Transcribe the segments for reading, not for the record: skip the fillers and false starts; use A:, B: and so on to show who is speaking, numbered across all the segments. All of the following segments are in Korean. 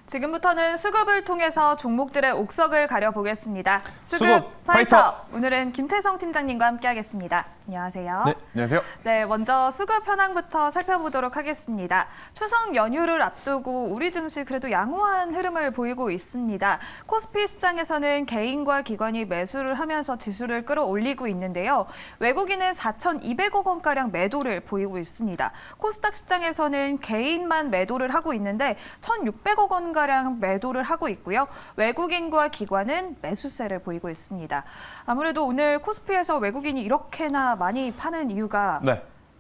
A: 지금부터는 수급을 통해서 종목들의 옥석을 가려보겠습니다.
B: 수급 파이터!
A: 오늘은 김태성 팀장님과 함께하겠습니다. 안녕하세요.
B: 네, 안녕하세요.
A: 네, 먼저 수급 현황부터 살펴보도록 하겠습니다. 추석 연휴를 앞두고 우리 증시 그래도 양호한 흐름을 보이고 있습니다. 코스피 시장에서는 개인과 기관이 매수를 하면서 지수를 끌어올리고 있는데요. 외국인은 4,200억 원가량 매도를 보이고 있습니다. 코스닥 시장에서는 개인만 매도를 하고 있는데 1,600억 원가량 매도를 하고 있고요. 외국인과 기관은 매수세를 보이고 있습니다. 아무래도 오늘 코스피에서 외국인이 이렇게나 많이 파는 이유가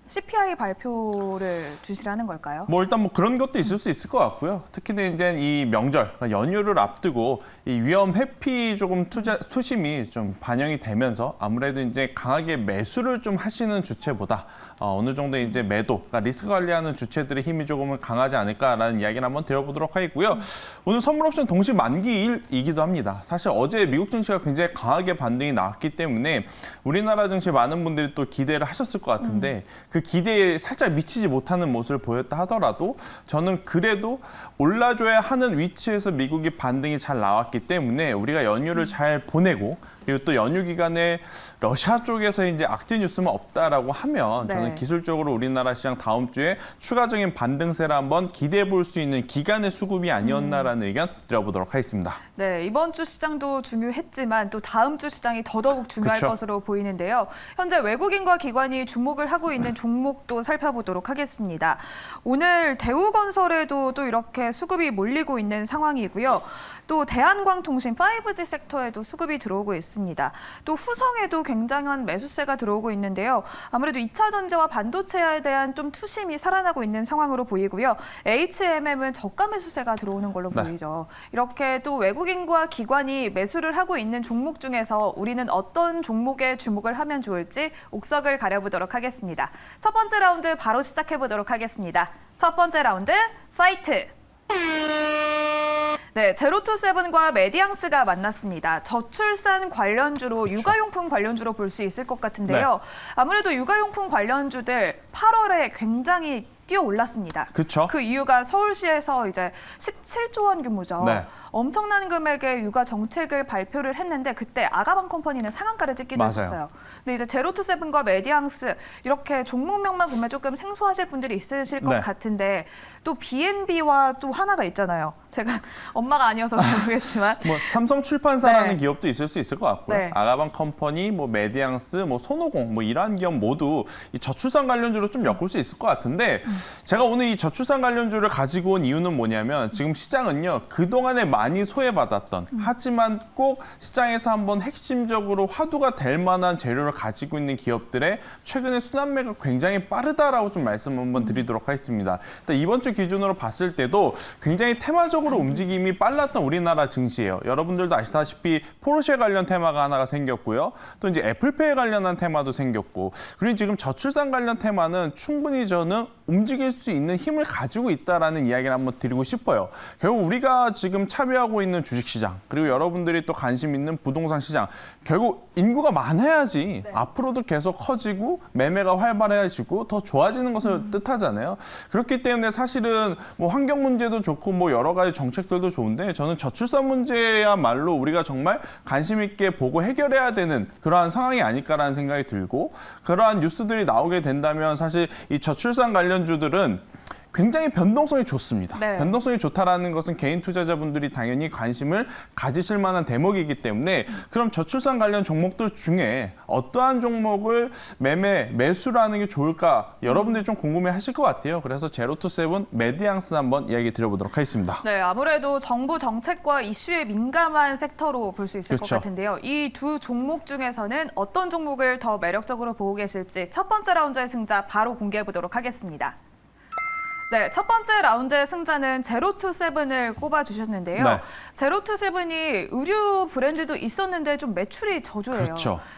A: CPI 발표를 주시라는 걸까요?
B: 일단 그런 것도 있을 수 있을 것 같고요. 특히 이제 이 명절, 그러니까 연휴를 앞두고 이 위험 회피 조금 투심이 좀 반영이 되면서 아무래도 이제 강하게 매수를 좀 하시는 주체보다 어느 정도 이제 매도, 그러니까 리스크 관리하는 주체들의 힘이 조금은 강하지 않을까라는 이야기를 한번 드려보도록 하겠고요. 오늘 선물 옵션 동시 만기일이기도 합니다. 사실 어제 미국 증시가 굉장히 강하게 반등이 나왔기 때문에 우리나라 증시 많은 분들이 또 기대를 하셨을 것 같은데 그 기대에 살짝 미치지 못하는 모습을 보였다 하더라도 저는 그래도 올라줘야 하는 위치에서 미국이 반등이 잘 나왔기 때문에 우리가 연휴를 잘 보내고 그리고 또 연휴 기간에 러시아 쪽에서 이제 악재 뉴스만 없다라고 하면 저는 기술적으로 우리나라 시장 다음 주에 추가적인 반등세를 한번 기대해 볼 수 있는 기간의 수급이 아니었나라는 의견 드려보도록 하겠습니다.
A: 네, 이번 주 시장도 중요했지만 또 다음 주 시장이 더더욱 중요할 것으로 보이는데요. 현재 외국인과 기관이 주목을 하고 있는 종목도 살펴보도록 하겠습니다. 오늘 대우건설에도 또 이렇게 수급이 몰리고 있는 상황이고요. 또 대한광통신 5G 섹터에도 수급이 들어오고 있습니다. 또 후성에도 굉장한 매수세가 들어오고 있는데요. 아무래도 2차 전지와 반도체에 대한 좀 투심이 살아나고 있는 상황으로 보이고요. HMM은 저가 매수세가 들어오는 걸로 보이죠. 이렇게 또 외국인과 기관이 매수를 하고 있는 종목 중에서 우리는 어떤 종목에 주목을 하면 좋을지 옥석을 가려보도록 하겠습니다. 첫 번째 라운드 바로 시작해보도록 하겠습니다. 첫 번째 라운드 파이트! 네, 제로투세븐과 메디앙스가 만났습니다. 저출산 관련주로 육아용품 관련주로 볼 수 있을 것 같은데요. 아무래도 육아용품 관련주들 8월에 굉장히 뛰어 올랐습니다. 그 이유가 서울시에서 이제 17조 원 규모죠. 엄청난 금액의 육아 정책을 발표를 했는데 그때 아가방 컴퍼니는 상한가를 찍기도 했었어요. 근데 이제 제로투세븐과 메디앙스 이렇게 종목명만 보면 조금 생소하실 분들이 있으실 것 같은데 또 B&B와 또 하나가 있잖아요. 제가 엄마가 아니어서 잘 모르겠지만
B: 삼성출판사라는 기업도 있을 수 있을 것 같고요. 아가방 컴퍼니, 메디앙스, 손오공 이러한 기업 모두 이 저출산 관련주로 좀 엮을 수 있을 것 같은데 제가 오늘 이 저출산 관련주를 가지고 온 이유는 뭐냐면 지금 시장은요 그동안에 많이 소외받았던 하지만 꼭 시장에서 한번 핵심적으로 화두가 될 만한 재료를 가지고 있는 기업들의 최근에 순환매가 굉장히 빠르다라고 좀 말씀 한번 드리도록 하겠습니다. 이번 주 기준으로 봤을 때도 굉장히 테마적으로 움직임이 빨랐던 우리나라 증시예요. 여러분들도 아시다시피 포르쉐 관련 테마가 하나가 생겼고요. 또 이제 애플페이 관련한 테마도 생겼고 그리고 지금 저출산 관련 테마는 충분히 저는 움직일 수 있는 힘을 가지고 있다라는 이야기를 한번 드리고 싶어요. 결국 우리가 지금 참여하고 있는 주식시장 그리고 여러분들이 또 관심 있는 부동산 시장 결국 인구가 많아야지 앞으로도 계속 커지고 매매가 활발해지고 더 좋아지는 것을 뜻하잖아요. 그렇기 때문에 사실은 환경 문제도 좋고 여러 가지 정책들도 좋은데 저는 저출산 문제야말로 우리가 정말 관심 있게 보고 해결해야 되는 그러한 상황이 아닐까라는 생각이 들고 그러한 뉴스들이 나오게 된다면 사실 이 저출산 관련주들은 굉장히 변동성이 좋습니다. 변동성이 좋다라는 것은 개인 투자자분들이 당연히 관심을 가지실 만한 대목이기 때문에 그럼 저출산 관련 종목들 중에 어떠한 종목을 매수를 하는 게 좋을까 여러분들이 좀 궁금해하실 것 같아요. 그래서 제로투세븐, 메디앙스 한번 이야기 드려보도록 하겠습니다.
A: 네, 아무래도 정부 정책과 이슈에 민감한 섹터로 볼 수 있을 것 같은데요. 이 두 종목 중에서는 어떤 종목을 더 매력적으로 보고 계실지 첫 번째 라운드의 승자 바로 공개해보도록 하겠습니다. 네, 첫 번째 라운드의 승자는 제로투세븐을 꼽아주셨는데요. 제로투세븐이 의류 브랜드도 있었는데 좀 매출이 저조해요.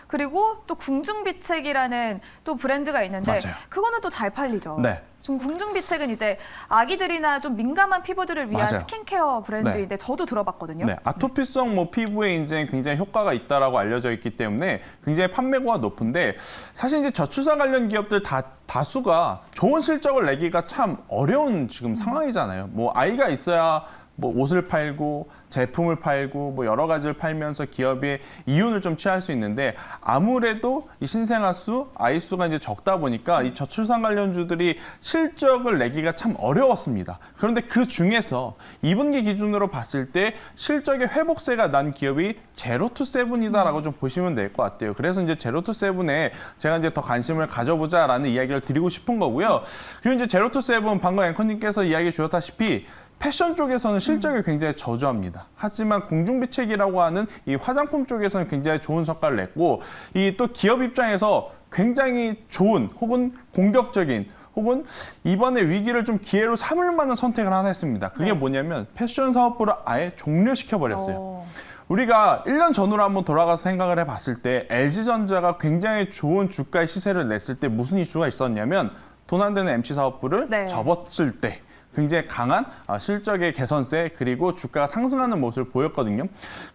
A: 그리고 또 궁중비책이라는 또 브랜드가 있는데 그거는 또 잘 팔리죠. 지금 궁중비책은 이제 아기들이나 좀 민감한 피부들을 위한 스킨케어 브랜드인데 저도 들어봤거든요.
B: 아토피성 피부에 이제 굉장히 효과가 있다라고 알려져 있기 때문에 굉장히 판매고가 높은데 사실 이제 저출산 관련 기업들 다수가 좋은 실적을 내기가 참 어려운 지금 상황이잖아요. 아이가 있어야 뭐 옷을 팔고 제품을 팔고 뭐 여러 가지를 팔면서 기업의 이윤을 좀 취할 수 있는데 아무래도 이 신생아수, 아이수가 이제 적다 보니까 이 저출산 관련주들이 실적을 내기가 참 어려웠습니다. 그런데 그 중에서 2분기 기준으로 봤을 때 실적의 회복세가 난 기업이 제로투세븐이다라고 좀 보시면 될 것 같아요. 그래서 이제 제로투세븐에 제가 이제 더 관심을 가져보자라는 이야기를 드리고 싶은 거고요. 그리고 이제 제로투세븐 방금 앵커님께서 이야기 주셨다시피 패션 쪽에서는 실적이 굉장히 저조합니다. 하지만 궁중비책이라고 하는 이 화장품 쪽에서는 굉장히 좋은 성과를 냈고 이 또 기업 입장에서 굉장히 좋은 혹은 공격적인 혹은 이번에 위기를 좀 기회로 삼을 만한 선택을 하나 했습니다. 그게 뭐냐면 패션 사업부를 아예 종료시켜버렸어요. 우리가 1년 전으로 한번 돌아가서 생각을 해봤을 때 LG전자가 굉장히 좋은 주가의 시세를 냈을 때 무슨 이슈가 있었냐면 돈 안 되는 MC 사업부를 접었을 때 굉장히 강한 실적의 개선세 그리고 주가가 상승하는 모습을 보였거든요.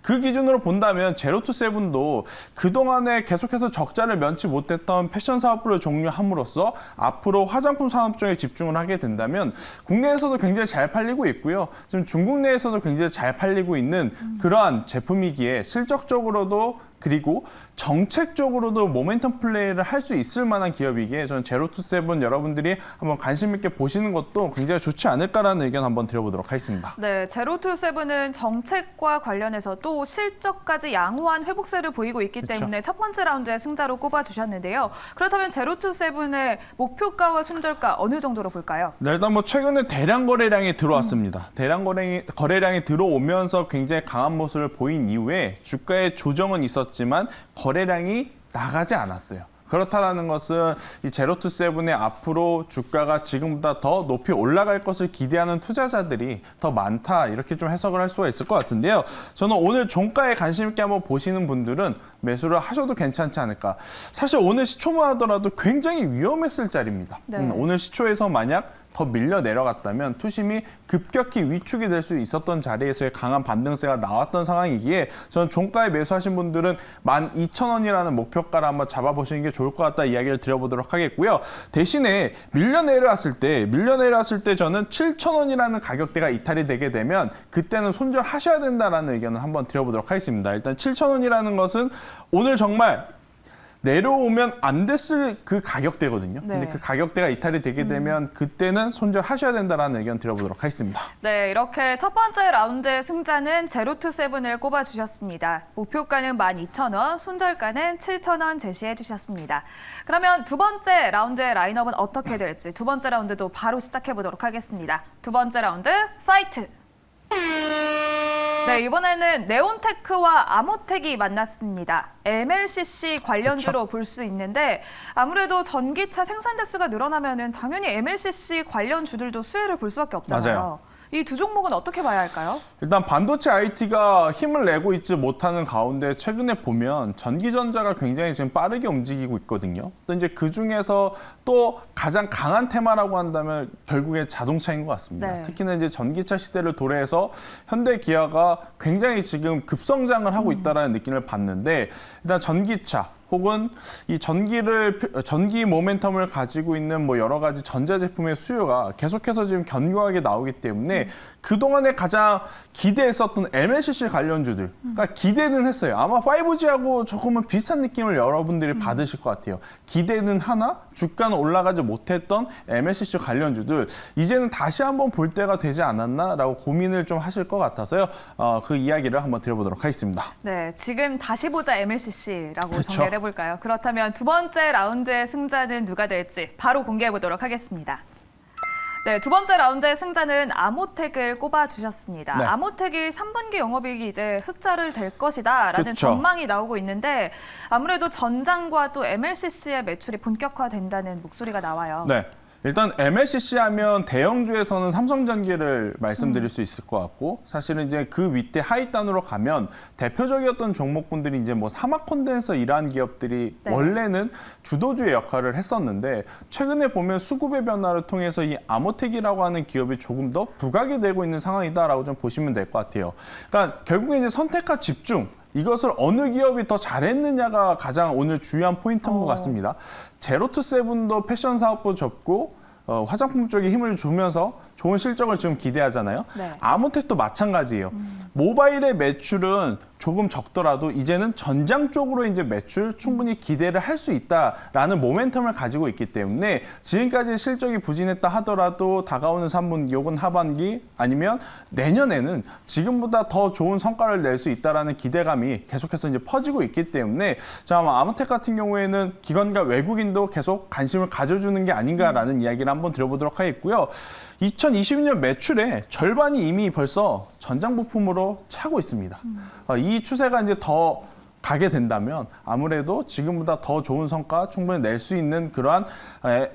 B: 그 기준으로 본다면 제로투세븐도 그동안에 계속해서 적자를 면치 못했던 패션 사업부를 종료함으로써 앞으로 화장품 산업 쪽에 집중을 하게 된다면 국내에서도 굉장히 잘 팔리고 있고요. 지금 중국 내에서도 굉장히 잘 팔리고 있는 그러한 제품이기에 실적적으로도 그리고 정책적으로도 모멘텀 플레이를 할 수 있을 만한 기업이기에 저는 제로투세븐 여러분들이 한번 관심 있게 보시는 것도 굉장히 좋지 않을까라는 의견 한번 드려보도록 하겠습니다.
A: 네, 제로투세븐은 정책과 관련해서도 실적까지 양호한 회복세를 보이고 있기 때문에 첫 번째 라운드의 승자로 꼽아주셨는데요. 그렇다면 제로투세븐의 목표가와 손절가 어느 정도로 볼까요?
B: 네, 일단 뭐 최근에 대량 거래량이 들어왔습니다. 대량 거래량이 들어오면서 굉장히 강한 모습을 보인 이후에 주가의 조정은 있었지만 거래량이 나가지 않았어요. 그렇다라는 것은 이 제로투세븐의 앞으로 주가가 지금보다 더 높이 올라갈 것을 기대하는 투자자들이 더 많다 이렇게 좀 해석을 할 수가 있을 것 같은데요. 저는 오늘 종가에 관심 있게 한번 보시는 분들은 매수를 하셔도 괜찮지 않을까. 사실 오늘 시초만 하더라도 굉장히 위험했을 자리입니다. 오늘 시초에서 만약 더 밀려 내려갔다면 투심이 급격히 위축이 될 수 있었던 자리에서의 강한 반등세가 나왔던 상황이기에 저는 종가에 매수하신 분들은 12,000원이라는 목표가를 한번 잡아보시는 게 좋을 것 같다 이야기를 드려보도록 하겠고요. 대신에 밀려 내려왔을 때 저는 7,000원이라는 가격대가 이탈이 되게 되면 그때는 손절하셔야 된다라는 의견을 한번 드려보도록 하겠습니다. 일단 7,000원이라는 것은 오늘 정말 내려오면 안 됐을 그 가격대거든요. 근데 그 가격대가 이탈이 되게 되면 그때는 손절하셔야 된다라는 의견 드려보도록 하겠습니다.
A: 네, 이렇게 첫 번째 라운드의 승자는 제로투세븐을 꼽아주셨습니다. 목표가는 12,000원, 손절가는 7,000원 제시해 주셨습니다. 그러면 두 번째 라운드의 라인업은 어떻게 될지 두 번째 라운드도 바로 시작해 보도록 하겠습니다. 두 번째 라운드 파이트! 네, 이번에는 네온테크와 아모텍이 만났습니다. MLCC 관련주로 볼 수 있는데 아무래도 전기차 생산 대수가 늘어나면은 당연히 MLCC 관련주들도 수혜를 볼 수밖에 없잖아요.
B: 맞아요.
A: 이 두 종목은 어떻게 봐야 할까요?
B: 일단 반도체 IT가 힘을 내고 있지 못하는 가운데 최근에 보면 전기전자가 굉장히 지금 빠르게 움직이고 있거든요. 또 이제 그 중에서 또 가장 강한 테마라고 한다면 결국에 자동차인 것 같습니다. 특히나 이제 전기차 시대를 도래해서 현대 기아가 굉장히 지금 급성장을 하고 있다는 느낌을 받는데 일단 전기차 혹은 이 전기 모멘텀을 가지고 있는 뭐 여러 가지 전자제품의 수요가 계속해서 지금 견고하게 나오기 때문에 그동안에 가장 기대했었던 MLCC 관련주들, 그러니까 기대는 했어요. 아마 5G하고 조금은 비슷한 느낌을 여러분들이 받으실 것 같아요. 기대는 하나, 주가는 올라가지 못했던 MLCC 관련주들, 이제는 다시 한번 볼 때가 되지 않았나라고 고민을 좀 하실 것 같아서요. 그 이야기를 한번 드려보도록 하겠습니다.
A: 네, 지금 다시 보자 MLCC라고 정리를 해볼까요? 그렇다면 두 번째 라운드의 승자는 누가 될지 바로 공개해 보도록 하겠습니다. 네, 두 번째 라운드의 승자는 아모텍을 꼽아주셨습니다.
B: 네.
A: 아모텍이 3분기 영업이익이 이제 흑자를 될 것이다라는 전망이 나오고 있는데 아무래도 전장과 또 MLCC의 매출이 본격화된다는 목소리가 나와요.
B: 네. 일단 MLCC 하면 대형주에서는 삼성전기를 말씀드릴 수 있을 것 같고 사실은 이제 그 밑에 하위단으로 가면 대표적이었던 종목군들이 이제 뭐 사막 콘덴서 이러한 기업들이 원래는 주도주의 역할을 했었는데 최근에 보면 수급의 변화를 통해서 이 아모텍이라고 하는 기업이 조금 더 부각이 되고 있는 상황이다라고 좀 보시면 될 것 같아요. 그러니까 결국에 이제 선택과 집중 이것을 어느 기업이 더 잘했느냐가 가장 오늘 중요한 포인트인 것 같습니다. 제로투세븐도 패션 사업부 접고 화장품 쪽에 힘을 주면서 좋은 실적을 지금 기대하잖아요.
A: 네.
B: 아모텍도 마찬가지예요. 모바일의 매출은 조금 적더라도 이제는 전장 쪽으로 이제 매출 충분히 기대를 할 수 있다라는 모멘텀을 가지고 있기 때문에 지금까지 실적이 부진했다 하더라도 다가오는 3분기 혹은 하반기 아니면 내년에는 지금보다 더 좋은 성과를 낼 수 있다라는 기대감이 계속해서 이제 퍼지고 있기 때문에 자, 아모텍 같은 경우에는 기관과 외국인도 계속 관심을 가져주는 게 아닌가라는 이야기를 한번 드려보도록 하겠고요. 2020년 매출의 절반이 이미 벌써 전장 부품으로 차고 있습니다. 이 추세가 이제 더 가게 된다면 아무래도 지금보다 더 좋은 성과 충분히 낼 수 있는 그러한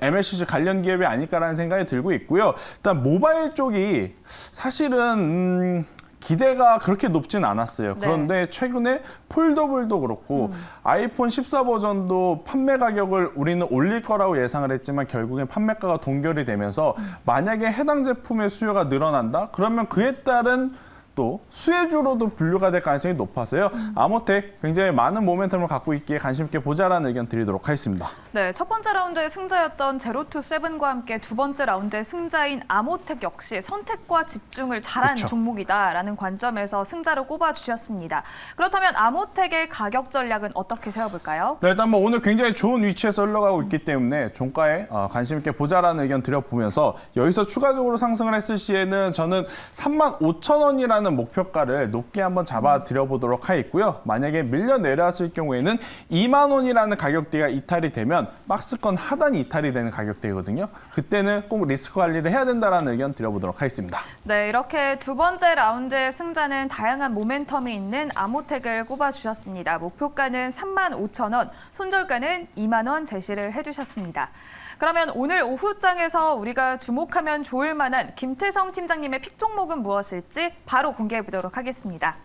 B: MLCC 관련 기업이 아닐까라는 생각이 들고 있고요. 일단 모바일 쪽이 사실은 기대가 그렇게 높진 않았어요.
A: 네.
B: 그런데 최근에 폴더블도 그렇고 아이폰 14 버전도 판매 가격을 우리는 올릴 거라고 예상을 했지만 결국엔 판매가가 동결이 되면서 만약에 해당 제품의 수요가 늘어난다? 그러면 그에 따른 또 수혜주로도 분류가 될 가능성이 높아서요. 아모텍 굉장히 많은 모멘텀을 갖고 있기에 관심 있게 보자라는 의견 드리도록 하겠습니다.
A: 네, 첫 번째 라운드의 승자였던 제로투세븐과 함께 두 번째 라운드의 승자인 아모텍 역시 선택과 집중을 잘한
B: 그렇죠.
A: 종목이다라는 관점에서 승자로 꼽아주셨습니다. 그렇다면 아모텍의 가격 전략은 어떻게 세워볼까요?
B: 네, 일단 오늘 굉장히 좋은 위치에서 흘러가고 있기 때문에 종가에 관심 있게 보자라는 의견 드려보면서 여기서 추가적으로 상승을 했을 시에는 저는 35,000원이라는 목표가를 높게 한번 잡아 드려보도록 하겠고요. 만약에 밀려 내려왔을 경우에는 2만 원이라는 가격대가 이탈이 되면 박스권 하단이 이탈이 되는 가격대거든요. 그때는 꼭 리스크 관리를 해야 된다는 의견 드려보도록 하겠습니다.
A: 네, 이렇게 두 번째 라운드의 승자는 다양한 모멘텀이 있는 아모텍을 꼽아주셨습니다. 목표가는 35,000원, 손절가는 2만 원 제시를 해주셨습니다. 그러면 오늘 오후장에서 우리가 주목하면 좋을 만한 김태성 팀장님의 픽 종목은 무엇일지 바로 공개해 보도록 하겠습니다.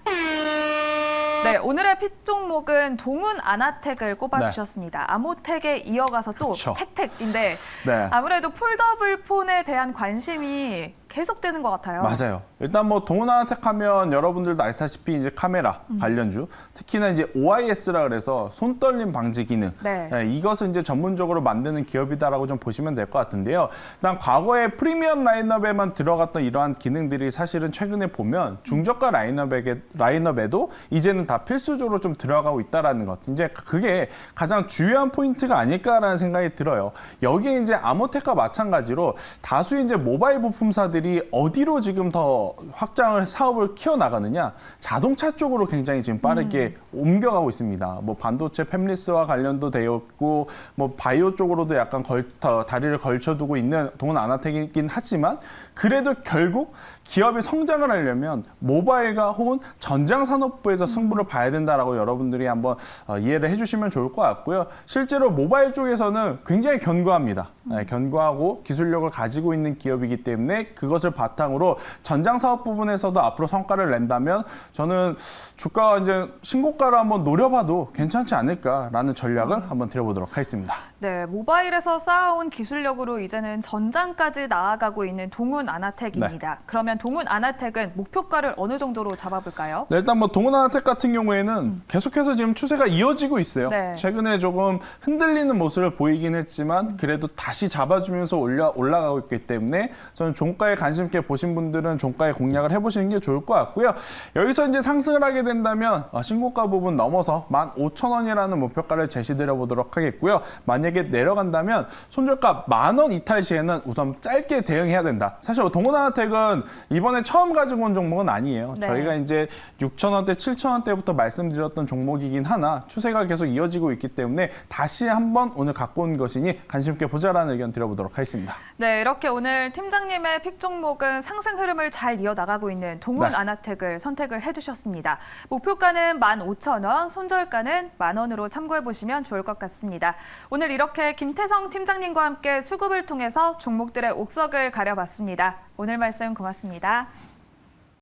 A: 네, 오늘의 픽 종목은 동훈 아나텍을 꼽아주셨습니다. 아모텍에 이어가서 또
B: 그쵸.
A: 택택인데
B: 네.
A: 아무래도 폴더블 폰에 대한 관심이 계속되는 것 같아요.
B: 맞아요. 일단 동훈 아나텍 하면 여러분들도 아시다시피 이제 카메라 관련주, 특히나 이제 OIS라 그래서 손떨림 방지 기능.
A: 네.
B: 이것을 이제 전문적으로 만드는 기업이다라고 좀 보시면 될 것 같은데요. 일단 과거에 프리미엄 라인업에만 들어갔던 이러한 기능들이 사실은 최근에 보면 중저가 라인업에도 이제는 다 필수적으로 좀 들어가고 있다라는 것. 이제 그게 가장 중요한 포인트가 아닐까라는 생각이 들어요. 여기에 이제 아모텍과 마찬가지로 다수 이제 모바일 부품사들이 어디로 지금 더 확장을 사업을 키워나가느냐, 자동차 쪽으로 굉장히 지금 빠르게 옮겨가고 있습니다. 반도체 팹리스와 관련도 되어 있고 바이오 쪽으로도 약간 다리를 걸쳐두고 있는 동훈 아나텍이긴 하지만 그래도 결국 기업이 성장을 하려면 모바일과 혹은 전장 산업부에서 승부를 봐야 된다라고 여러분들이 한번 이해를 해주시면 좋을 것 같고요. 실제로 모바일 쪽에서는 굉장히 견고합니다. 견고하고 기술력을 가지고 있는 기업이기 때문에 그것을 바탕으로 전장 사업 부분에서도 앞으로 성과를 낸다면 저는 주가가 이제 신고가를 한번 노려봐도 괜찮지 않을까라는 전략을 한번 드려보도록 하겠습니다.
A: 네, 모바일에서 쌓아온 기술력으로 이제는 전장까지 나아가고 있는 동훈 아나텍입니다.
B: 네.
A: 그러면 동훈 아나텍은 목표가를 어느 정도로 잡아볼까요?
B: 네, 일단 동훈 아나텍 같은 경우에는 계속해서 지금 추세가 이어지고 있어요.
A: 네.
B: 최근에 조금 흔들리는 모습을 보이긴 했지만 그래도 다시 잡아주면서 올라가고 있기 때문에 저는 종가에 관심 있게 보신 분들은 종가에 공략을 해보시는 게 좋을 것 같고요. 여기서 이제 상승을 하게 된다면 신고가 부분 넘어서 15,000원이라는 목표가를 제시드려 보도록 하겠고요. 만약에 내려간다면 손절가 10,000원 이탈 시에는 우선 짧게 대응해야 된다. 사실 동훈 아나텍은 이번에 처음 가지고 온 종목은 아니에요.
A: 네.
B: 저희가 이제 6,000원대, 7,000원대부터 말씀드렸던 종목이긴 하나 추세가 계속 이어지고 있기 때문에 다시 한번 오늘 갖고 온 것이니 관심 있게 보자라는 의견 드려보도록 하겠습니다.
A: 네, 이렇게 오늘 팀장님의 픽 종목은 상승 흐름을 잘 이어나가고 있는 동훈
B: 네.
A: 아나텍을 선택을 해주셨습니다. 목표가는 15,000원, 손절가는 10,000원으로 참고해보시면 좋을 것 같습니다. 오늘 이렇게 김태성 팀장님과 함께 수급을 통해서 종목들의 옥석을 가려봤습니다. 오늘 말씀 고맙습니다.